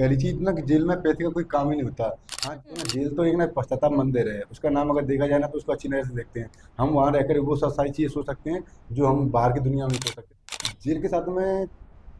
पहली चीज ना कि जेल में पैसे का कोई काम ही नहीं होता। हाँ तो ना जेल तो एक ना पश्चाताप मंदिर है, उसका नाम अगर देखा जाए ना तो उसको अच्छी नजर से देखते हैं। हम वहाँ रहकर वो सब सारी चीज़ें सोच सकते हैं जो हम बाहर की दुनिया में नहीं सोच सकते। जेल के साथ में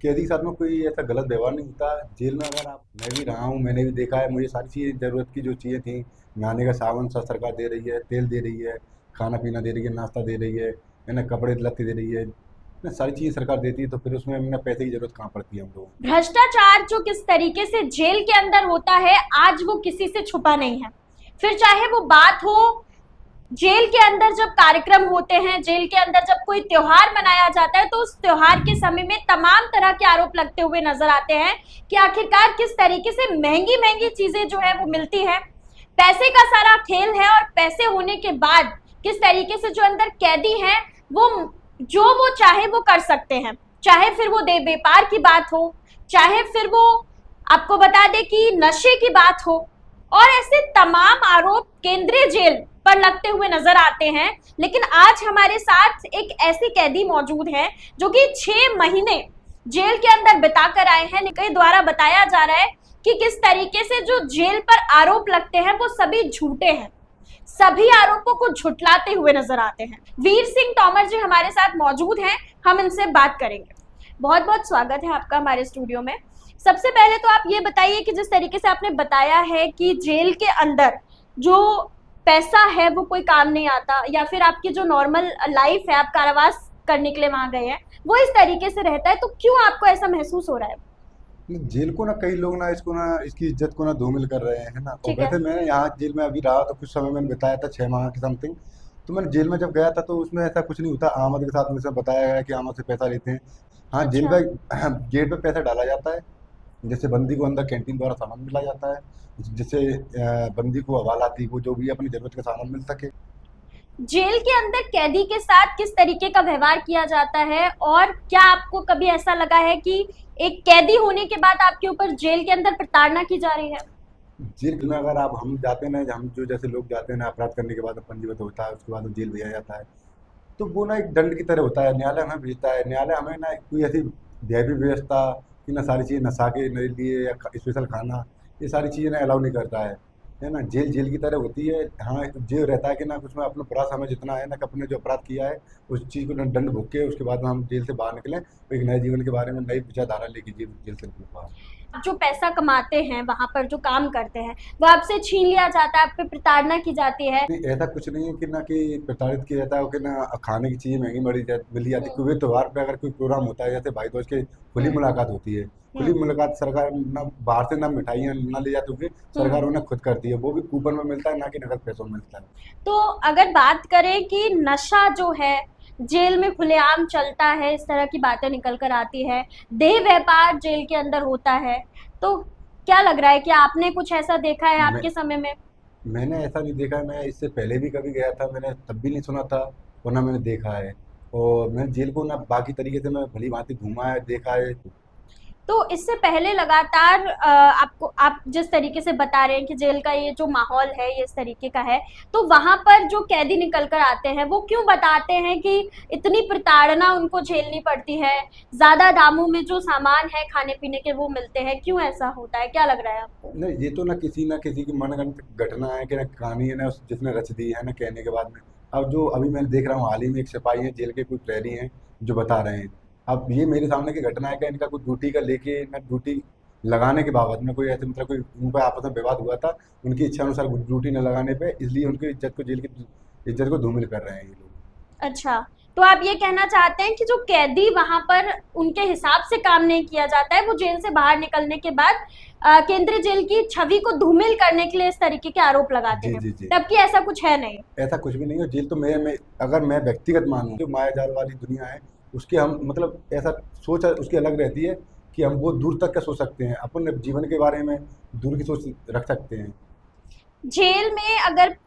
कैदी के साथ में कोई ऐसा गलत व्यवहार नहीं होता। जेल में अगर आप, मैं भी रहा हूँ, मैंने भी देखा है, मुझे सारी चीज़ें ज़रूरत की जो चीज़ें थी, नहाने का साबुन सब सरकार दे रही है, तेल दे रही है, खाना पीना दे रही है, नाश्ता दे रही है ना, कपड़े लत्ते दे रही है ना, सारी चीज़ें सरकार देती है, तो फिर उसमें ना पैसे की जरूरत कहाँ पड़ती है हम लोगों को। भ्रष्टाचार जो किस तरीके से जेल के अंदर होता है, आज वो किसी से छुपा नहीं है। फिर चाहे वो बात हो जेल के अंदर जब कार्यक्रम होते हैं, जेल के अंदर जब कोई त्योहार मनाया जाता है, तो उस त्योहार के समय में तमाम तरह के आरोप लगते हुए नजर आते हैं कि आखिरकार किस तरीके से महंगी महंगी चीजें जो है वो मिलती है। पैसे का सारा खेल है और पैसे होने के बाद किस तरीके से जो अंदर कैदी हैं वो जो वो चाहे वो कर सकते हैं। चाहे फिर वो दे व्यापार की बात हो, चाहे फिर वो आपको बता दे कि नशे की बात हो, और ऐसे तमाम आरोप केंद्रीय जेल पर लगते हुए नजर आते हैं। लेकिन आज हमारे साथ एक ऐसे कैदी मौजूद हैं जो कि 6 महीने जेल के अंदर बिता कर आए हैं। इनके द्वारा बताया जा रहा है कि किस तरीके से जो जेल पर आरोप लगते हैं वो सभी झूठे हैं, सभी आरोपों को झुटलाते हुए नजर आते हैं। वीर सिंह तोमर जी हमारे साथ मौजूद हैं, हम इनसे बात करेंगे। बहुत बहुत स्वागत है आपका हमारे स्टूडियो में। सबसे पहले तो आप ये बताइए कि जिस तरीके से आपने बताया है कि जेल के अंदर जो पैसा है वो कोई काम नहीं आता, या फिर आपकी जो नॉर्मल लाइफ है, आप कारावास करने के लिए वहां गए हैं, वो इस तरीके से रहता है, तो क्यों आपको ऐसा महसूस हो रहा है? जेल को ना कई लोग ना इसको ना इसकी इज्जत को ना धूमिल कर रहे हैं ना। और ठीक है। वैसे मैंने यहाँ जेल में अभी रहा तो कुछ समय मैंने बिताया था, 6 माह के समथिंग। तो मैंने जेल में जब गया था तो उसमें ऐसा कुछ नहीं होता। आमद के साथ मुझे बताया गया कि आमद से पैसा लेते हैं। हाँ जेल अच्छा। में गेट पे पैसा डाला जाता है, जैसे बंदी को अंदर कैंटीन द्वारा सामान मिला जाता है, जिससे बंदी को हवालाती को जो भी अपनी जरूरत का सामान मिल सके। जेल के अंदर कैदी के साथ किस तरीके का व्यवहार किया जाता है, और क्या आपको कभी ऐसा लगा है कि एक कैदी होने के बाद आपके ऊपर जेल के अंदर प्रताड़ना की जा रही है? जेल में अगर आप, हम जाते हैं ना, हम जो जैसे लोग जाते हैं ना, अपराध करने के बाद पंजीबद्ध होता है, उसके बाद जेल भेजा जाता है, तो वो ना एक दंड की तरह होता है। न्यायालय हमें भेजता है, न्यायालय हमें ना कोई ऐसी दैवीय व्यवस्था कि ना सारी चीज़ें नशा के लिए या स्पेशल खाना, ये सारी चीज़ें ना अलाउ नहीं करता है ना। जेल जेल की तरह होती है। हाँ जो रहता है कि ना कुछ में अपना अपराध हमें जितना है ना, कि अपने जो अपराध किया है उस चीज़ को ना दंड भोग के उसके बाद में हम जेल से बाहर निकलें, तो एक नए जीवन के बारे में नई विचारधारा लेके जेल जेल से निकले बाहर। जो पैसा कमाते हैं वहां पर जो काम करते हैं वो आपसे छीन लिया जाता है, आप पे प्रताड़ना की जाती है? नहीं ऐसा कुछ नहीं है कि ना कि प्रताड़ित किया जाता है कि ना खाने की चीज़ें महंगी मिल जाती है। कोई त्योहार पे अगर कोई प्रोग्राम होता है, जैसे भाई दोस्त की खुली हम्म। मुलाकात होती है, खुली हम्म। मुलाकात सरकार ना बाहर से ना मिठाइयाँ ना ले जाती हुई, हम्म। सरकार उन्हें खुद करती है, वो भी कूपन में मिलता है ना कि नगद पैसों में मिलता है। तो अगर बात करें कि नशा जो है जेल में खुलेआम चलता है, इस तरह की बातें निकल कर आती है, देह व्यापार जेल के अंदर होता है, तो क्या लग रहा है कि आपने कुछ ऐसा देखा है मैं आपके समय में? मैंने ऐसा नहीं देखा है। मैं इससे पहले भी कभी गया था, मैंने तब भी नहीं सुना था और ना मैंने देखा है। और मैंने जेल को ना बाकी तरीके से मैं भली भांति घूमा है, देखा है। तो इससे पहले लगातार आपको, आप जिस तरीके से बता रहे हैं कि जेल का ये जो माहौल है ये इस तरीके का है, तो वहां पर जो कैदी निकल कर आते हैं वो क्यों बताते हैं कि इतनी प्रताड़ना उनको झेलनी पड़ती है, ज्यादा दामों में जो सामान है खाने पीने के वो मिलते हैं, क्यों ऐसा होता है, क्या लग रहा है आपको? नहीं ये तो ना किसी की मनगढ़ंत घटना है कि ना कहानी है ना जिसने रच दी है ना कहने के बाद में। अब जो अभी मैं देख रहा हूँ हाल ही में, एक सिपाही है जेल के, कुछ प्रहरी हैं जो बता रहे हैं। अब ये मेरे सामने की घटना है कि इनका कुछ ड्यूटी का लेके ना, ड्यूटी लगाने के बाबत में कोई ऐसे मतलब कोई उनका आपस में विवाद हुआ था, उनकी इच्छा अनुसार ड्यूटी न लगाने पे, इसलिए उनकी इज्जत को, जेल की इज्जत को धूमिल कर रहे हैं ये लोग। अच्छा, तो आप ये कहना चाहते हैं कि जो कैदी वहां पर उनके हिसाब से काम नहीं किया जाता है, वो जेल से बाहर निकलने के बाद केंद्रीय जेल की छवि को धूमिल करने के लिए इस तरीके के आरोप लगाते जी हैं, जी जी। जबकि ऐसा कुछ है नहीं? ऐसा कुछ भी नहीं है। जेल तो मैं अगर मैं व्यक्तिगत मानूं, जो माया जाल वाली दुनिया है उसकी हम मतलब ऐसा सोच उसकी अलग रहती है कि हम वो दूर तक का सोच सकते हैं, अपन जीवन के बारे में दूर की सोच रख सकते हैं। जेल में अगर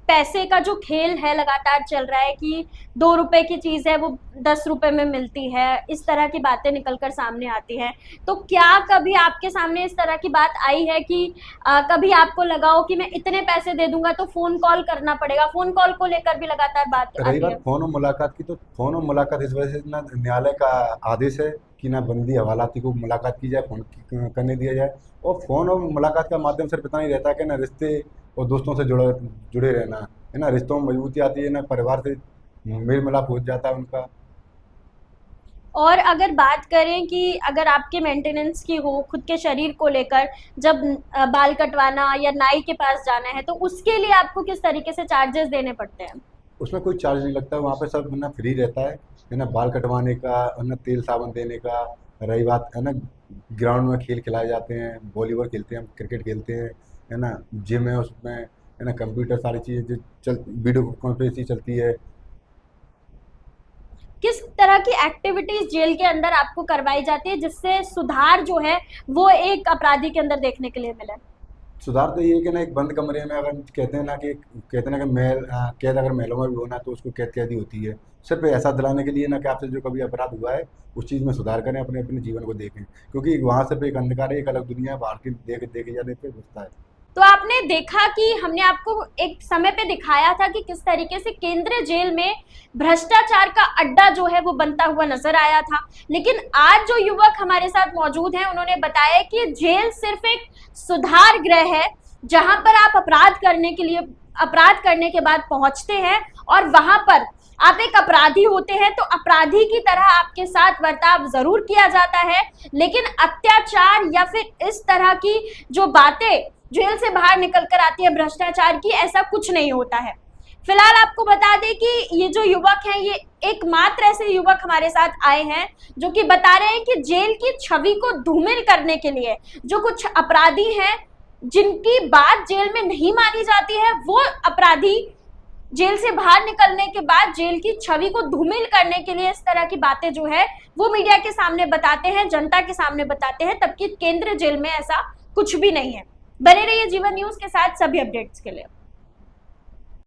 पैसे का जो खेल है लगातार चल रहा है कि 2 रुपए की चीज है वो 10 रुपए में मिलती है, इस तरह की बातें निकलकर सामने आती हैं, तो क्या कभी आपके सामने इस तरह की बात आई है कि कभी आपको लगा हो कि मैं इतने पैसे दे दूंगा तो फोन कॉल करना पड़ेगा, फोन कॉल को लेकर भी लगातार बात रही आती बात है? फोन और मुलाकात की, तो फोन और मुलाकात इस वजह से ना न्यायालय का आदेश है कि ना बंदी हवालाती को मुलाकात की जाए, फ़ोन करने दिया जाए। और फ़ोन और मुलाकात का माध्यम सिर्फ इतना ही रहता है कि ना रिश्ते और दोस्तों से जुड़े रहना, है ना, रिश्तों में मजबूती आती है, ना परिवार से मेल मिलाप हो जाता है उनका। और अगर बात करें कि अगर आपके मेंटेनेंस की हो खुद के शरीर को लेकर, जब बाल कटवाना या नाई के पास जाना है, तो उसके लिए आपको किस तरीके से चार्जेस देने पड़ते हैं? उसमें कोई चार्ज नहीं लगता, वहाँ पे सब ना फ्री रहता है ना, बाल कटवाने का और ना तेल साबुन देने का। रही बात है ना, ग्राउंड में खेल खिलाए जाते हैं, वॉलीबॉल खेलते हैं, क्रिकेट खेलते हैं, है ना, जिम है उसमें, है ना, कंप्यूटर, सारी चीज़ें जो वीडियो कॉन्फ्रेंसिंग चलती है। किस तरह की एक्टिविटीज जेल के अंदर आपको करवाई जाती है जिससे सुधार जो है वो एक अपराधी के अंदर देखने के लिए मिले? सुधार तो ये है कि ना एक बंद कमरे में, अगर कहते हैं ना कि कैद अगर महलों में भी होना तो उसको कैदी होती है। सिर्फ एहसास दिलाने के लिए ना कि आपसे जो कभी अपराध हुआ है उस चीज़ में सुधार करें, अपने अपने जीवन को देखें, क्योंकि वहाँ सिर्फ एक अंधकार है, एक अलग दुनिया है, बाहर की देखे जाने पे घुसता है। तो आपने देखा कि हमने आपको एक समय पे दिखाया था कि किस तरीके से केंद्रीय जेल में भ्रष्टाचार का अड्डा जो है वो बनता हुआ नजर आया था, लेकिन आज जो युवक हमारे साथ मौजूद हैं उन्होंने बताया कि जेल सिर्फ एक सुधार गृह है जहां पर आप अपराध करने के बाद पहुंचते हैं और वहां पर आप एक अपराधी होते हैं, तो अपराधी की तरह आपके साथ बर्ताव जरूर किया जाता है, लेकिन अत्याचार या फिर इस तरह की जो बातें जेल से बाहर निकल कर आती है भ्रष्टाचार की, ऐसा कुछ नहीं होता है। फिलहाल आपको बता दें कि ये जो युवक हैं, ये एकमात्र ऐसे युवक हमारे साथ आए हैं जो कि बता रहे हैं कि जेल की छवि को धूमिल करने के लिए जो कुछ अपराधी हैं जिनकी बात जेल में नहीं मानी जाती है, वो अपराधी जेल से बाहर निकलने के बाद जेल की छवि को धूमिल करने के लिए इस तरह की बातें जो है वो मीडिया के सामने बताते हैं, जनता के सामने बताते हैं, तबकि केंद्रीय जेल में ऐसा कुछ भी नहीं है। बने रहिए जीवन न्यूज के साथ सभी अपडेट्स के लिए।